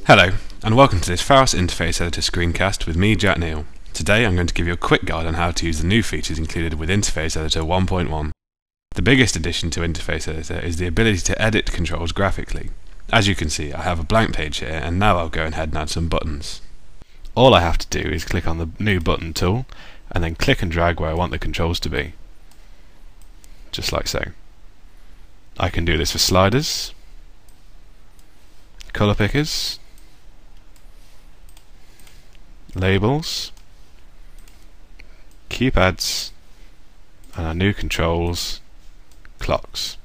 Hello, and welcome to this Pharos Interface Editor screencast with me, Jack Neal. Today I'm going to give you a quick guide on how to use the new features included with Interface Editor 1.1. The biggest addition to Interface Editor is the ability to edit controls graphically. As you can see, I have a blank page here, and now I'll go ahead and add some buttons. All I have to do is click on the new button tool, and then click and drag where I want the controls to be. Just like so. I can do this for sliders, colour pickers, labels, keypads, and our new controls, clocks.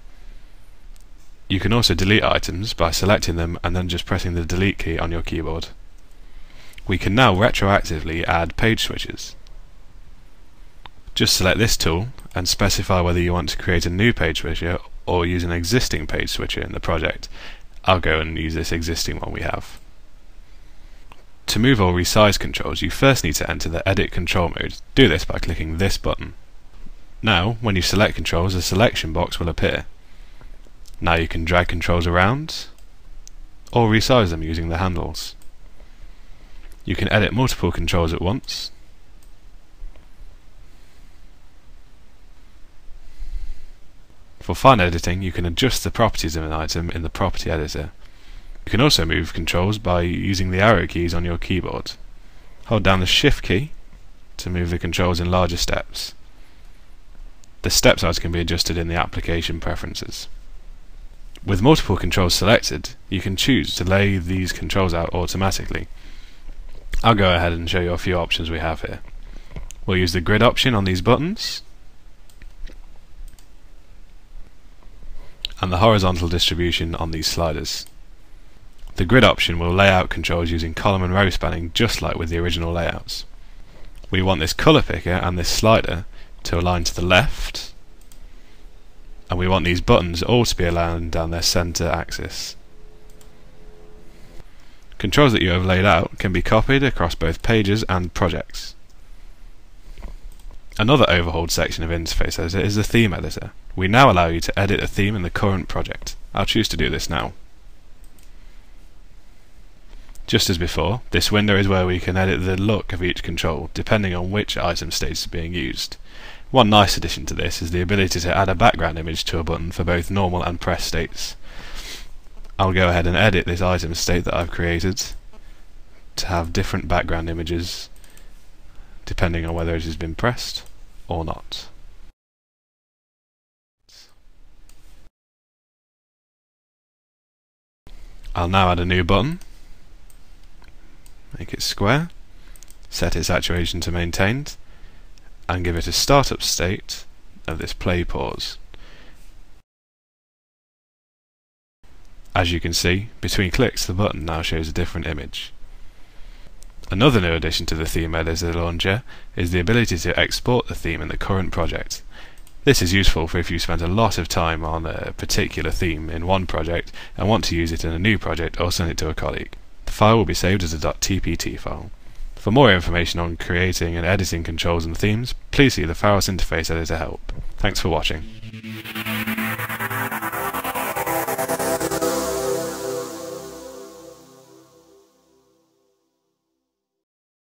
You can also delete items by selecting them and then just pressing the delete key on your keyboard. We can now retroactively add page switches. Just select this tool and specify whether you want to create a new page switcher or use an existing page switcher in the project. I'll go and use this existing one we have. To move or resize controls, you first need to enter the Edit Control mode. Do this by clicking this button. Now, when you select controls, a selection box will appear. Now you can drag controls around or resize them using the handles. You can edit multiple controls at once. For fine editing, you can adjust the properties of an item in the Property Editor. You can also move controls by using the arrow keys on your keyboard. Hold down the Shift key to move the controls in larger steps. The step size can be adjusted in the application preferences. With multiple controls selected, you can choose to lay these controls out automatically. I'll go ahead and show you a few options we have here. We'll use the grid option on these buttons, and the horizontal distribution on these sliders. The grid option will lay out controls using column and row spanning just like with the original layouts. We want this colour picker and this slider to align to the left, and we want these buttons all to be aligned down their centre axis. Controls that you have laid out can be copied across both pages and projects. Another overhauled section of Interface Editor is the Theme Editor. We now allow you to edit a theme in the current project. I'll choose to do this now. Just as before, this window is where we can edit the look of each control, depending on which item state is being used. One nice addition to this is the ability to add a background image to a button for both normal and press states. I'll go ahead and edit this item state that I've created to have different background images depending on whether it has been pressed or not. I'll now add a new button. Make it square, set its saturation to maintained, and give it a startup state of this play pause. As you can see, between clicks the button now shows a different image. Another new addition to the Theme Editor launcher is the ability to export the theme in the current project. This is useful for if you spent a lot of time on a particular theme in one project and want to use it in a new project or send it to a colleague. The file will be saved as a .tpt file. For more information on creating and editing controls and themes, please see the Pharos Interface Editor help. Thanks for watching.